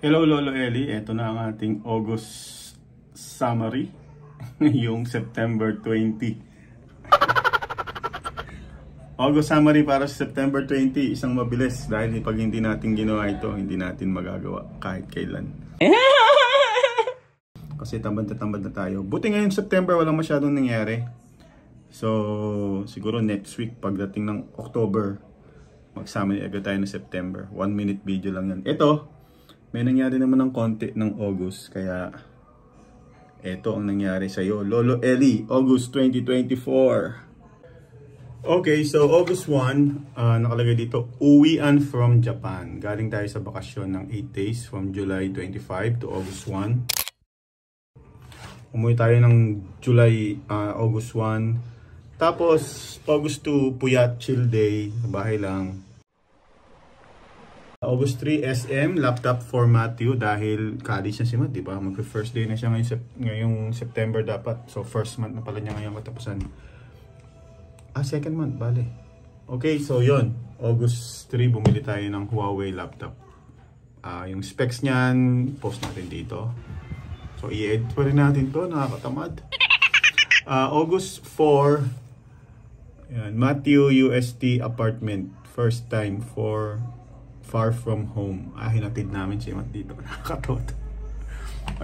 Hello Lolo Eli, ito na ang ating August summary ngayong September 20. August summary para sa September 20, isang mabilis dahil pag hindi natin ginawa ito, hindi natin magagawa kahit kailan. Kasi tambad na tayo. Buti ngayon September walang masyadong nangyari. So siguro next week pagdating ng October, magsama agad tayo ng September. 1 minute video lang yan. Ito, may nangyari naman ng konti ng August, kaya ito ang nangyari sa iyo, Lolo Eli, August 2024. Okay, so August 1, nakalagay dito, uwian from Japan. Galing tayo sa bakasyon ng 8 days from July 25 to August 1. Umuwi tayo ng August 1. Tapos, August 2, puyat, chill day, sa bahay lang. August 3, SM, laptop for Matthew dahil college na si Matt, diba? Mag-first day na siya ngayong September dapat. So, first month na pala niya ngayong katapusan. Second month, bale. Okay, so yon. August 3, bumili tayo ng Huawei laptop. Yung specs niyan, post natin dito. So, i-edit pa rin natin to, nakakatamad. August 4, yan, Matthew UST apartment. First time for far from home. Hinatid namin si Matt dito. Nakakatot.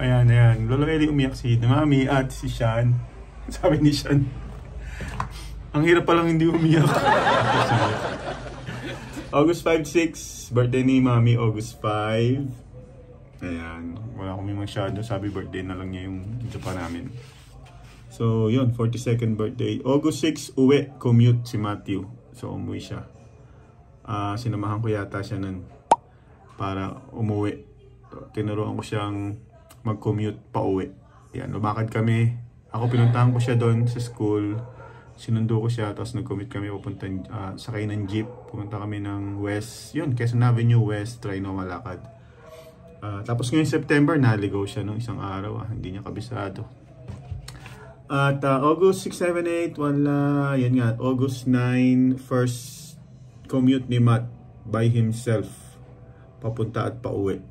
Ayan. Lolo Eli umiyak si Mami at si Sean. Sabi ni Sean, ang hirap palang hindi umiyak. August 5-6, birthday ni Mami, August 5. Ayan. Wala kami masyado. Sabi birthday na lang niya yung Japan namin. So, yun. 42nd birthday. August 6, uwi. Commute si Matthew. So, umuwi siya. Sinamahan ko yata siya nun para umuwi. Tinuruan ko siyang mag-commute pa uwi. Yan, lumakad kami. Ako pinuntahan ko siya doon sa school. Sinundo ko siya, tapos nag-commute kami papunta, sakay ng jeep. Pumunta kami ng West, yun, Quezon Avenue West, try na malakad. Tapos ngayong September, naligaw siya nung isang araw. Hindi niya kabisado. At August 6, 7, 8, wala. Yan nga, August 9, first commute ni Matt by himself papunta at pauwi.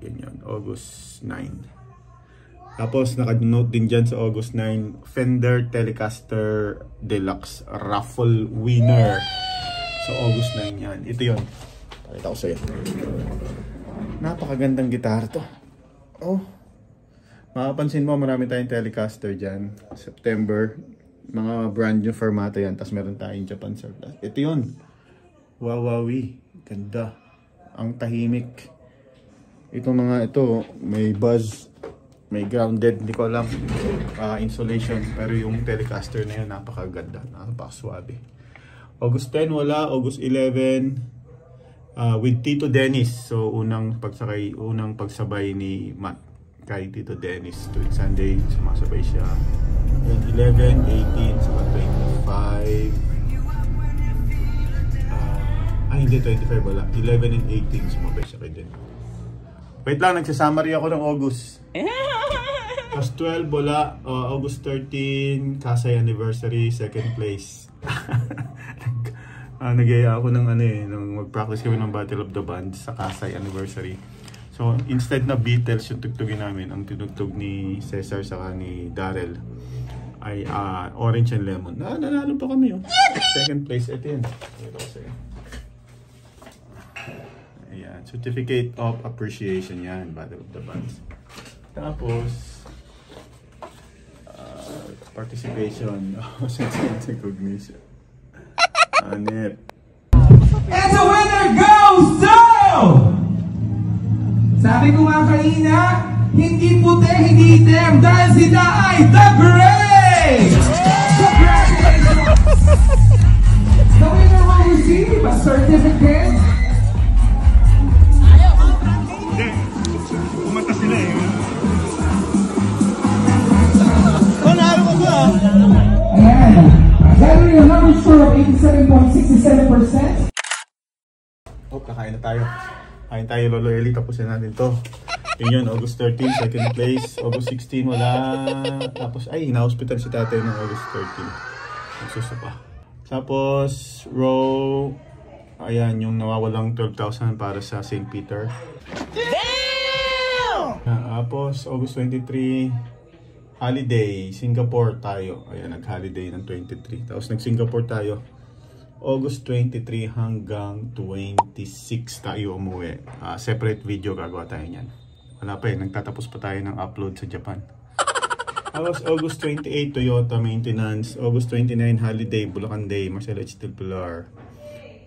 Yan, August 9. Tapos naka-note din dyan sa August 9, Fender Telecaster Deluxe raffle winner. So August 9 yan. Ito yun. Pakita ko sa'yo. Napakagandang gitara to. Oh, makapansin mo marami tayong Telecaster dyan. September, mga brand new formato yan. Tapos meron tayong Japan surplus. Ito yun. Wawawi, ganda. Ang tahimik. Itong mga ito, may buzz, may grounded, hindi ko alam, insulation. Pero yung Telecaster na yun, napakaganda, napakaswabe. August 10, wala. August 11, with Tito Dennis. So, unang pagsabay ni Matt kay Tito Dennis. Tuwing Sunday, sumasabay siya. 11, 18, saka 25. Hindi, 25 wala. 11 and 18, sumabay siya kay din. Wait lang, nagsasummary ako ng August. Tapos 12, wala. August 13, Kasay anniversary, second place. Nag-iaya ako ng mag-practice kami ng Battle of the Bands sa Kasay anniversary. So, instead na Beatles yung tugtugin namin, ang tinugtog ni Cesar saka ni Darrell ay Orange and Lemon. Nanalo pa kami, oh. Second place, ito yun. Ito ko sa'yo. Ayan, Certificate of Appreciation yan, Battle of the Bands. Tapos, participation, sense recognition. Anip. And the winner goes to... Sabi ko nga kanina, hindi puti, hindi itim, dahil sila ay The Brave! Congratulations! The winner will receive a certificate. Kumanta sila eh. Ayan. Gathering a number score of 87.67%. Kakain na tayo. Kain tayo, Lolo Eli. Tapusin natin to. Yun, August 13, second place. August 16, wala. Tapos, na-hospital si tatay ng August 13. Nagsusa pa. Tapos, row, ayan, yung nawawalang 12,000 para sa St. Peter. Damn! Tapos, August 23, holiday, Singapore tayo. Ayan, nag-holiday ng 23. Tapos, nag-Singapore tayo. August 23 hanggang 26 tayo umuwi. Separate video gagawa tayo niyan. Wala pa eh, nagtatapos pa tayo ng upload sa Japan. Tapos, August 28, Toyota maintenance. August 29, holiday, Bulacan Day, Marcelo H. Pilar.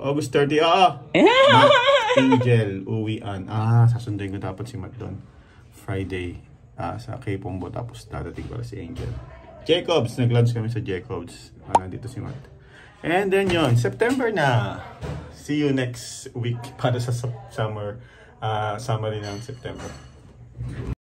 August 30, Matt Angel, uwian. Sasunduin ko dapat si Matt doon. Friday, sa Kay Pombo, tapos dadating pala si Angel. Jacobs, nag-lunch kami sa Jacobs. Nandito si Matt. And then yon, September na. See you next week para sa summer, summary ng September.